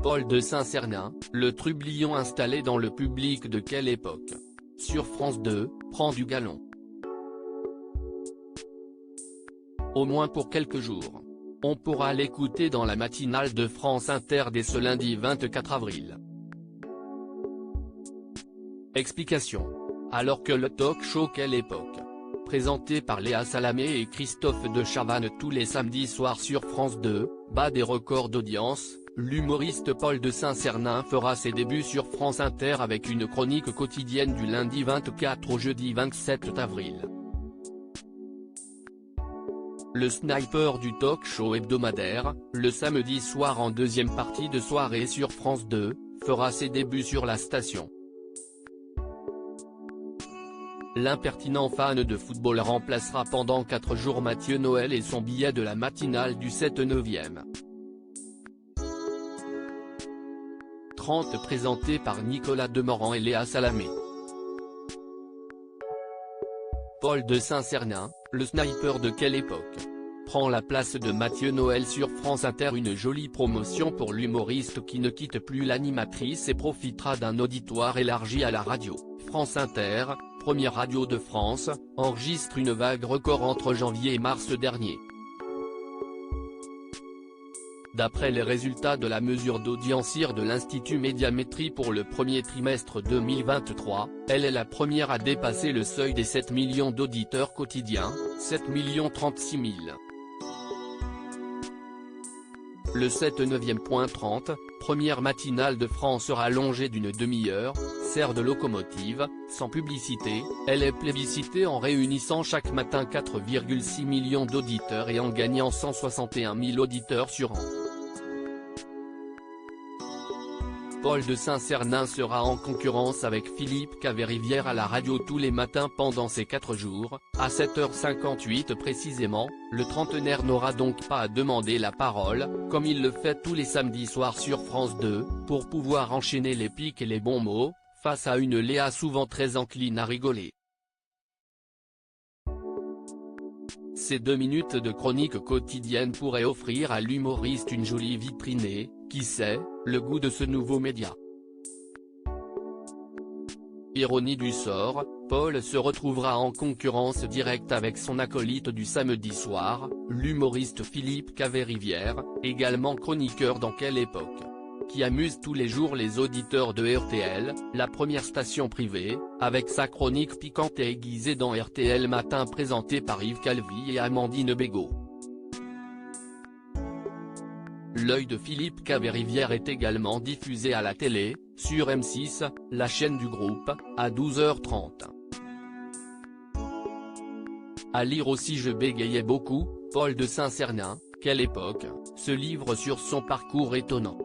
Paul de Saint-Cernin, le trublion installé dans le public de quelle époque? Sur France 2, prend du galon. Au moins pour quelques jours. On pourra l'écouter dans la matinale de France Inter dès ce lundi 24 avril. Explication. Alors que le talk-show Quelle époque, présenté par Léa Salamé et Christophe de Chavannes tous les samedis soirs sur France 2, bat des records d'audience, l'humoriste Paul de Saint-Cernin fera ses débuts sur France Inter avec une chronique quotidienne du lundi 24 au jeudi 27 avril. Le sniper du talk-show hebdomadaire, le samedi soir en deuxième partie de soirée sur France 2, fera ses débuts sur la station. L'impertinent fan de football remplacera pendant 4 jours Mathieu Noël et son billet de la matinale du 7/9e. 30 présenté par Nicolas Demorand et Léa Salamé. Paul de Saint-Cernin, le sniper de Quelle époque, prend la place de Mathieu Noël sur France Inter, une jolie promotion pour l'humoriste qui ne quitte plus l'animatrice et profitera d'un auditoire élargi à la radio. France Inter, première radio de France, enregistre une vague record entre janvier et mars dernier. D'après les résultats de la mesure d'audiencière de l'Institut Médiamétrie pour le premier trimestre 2023, elle est la première à dépasser le seuil des 7 millions d'auditeurs quotidiens, 7 036 000. Le 7/9e.30, première matinale de France rallongée d'une demi-heure, sert de locomotive, sans publicité, elle est plébiscitée en réunissant chaque matin 4,6 millions d'auditeurs et en gagnant 161 000 auditeurs sur an. Paul de Saint-Cernin sera en concurrence avec Philippe Caverivière à la radio tous les matins pendant ces 4 jours, à 7h58 précisément. Le trentenaire n'aura donc pas à demander la parole, comme il le fait tous les samedis soirs sur France 2, pour pouvoir enchaîner les piques et les bons mots, face à une Léa souvent très encline à rigoler. Ces 2 minutes de chronique quotidienne pourraient offrir à l'humoriste une jolie vitrinée, qui sait, le goût de ce nouveau média. Ironie du sort, Paul se retrouvera en concurrence directe avec son acolyte du samedi soir, l'humoriste Philippe Caverivière, également chroniqueur dans Quelle époque, qui amuse tous les jours les auditeurs de RTL, la première station privée, avec sa chronique piquante et aiguisée dans RTL Matin présentée par Yves Calvi et Amandine Bégaud. L'œil de Philippe Caverivière est également diffusé à la télé, sur M6, la chaîne du groupe, à 12h30. À lire aussi Je bégayais beaucoup, Paul de Saint-Cernin, Quelle époque, ce livre sur son parcours étonnant.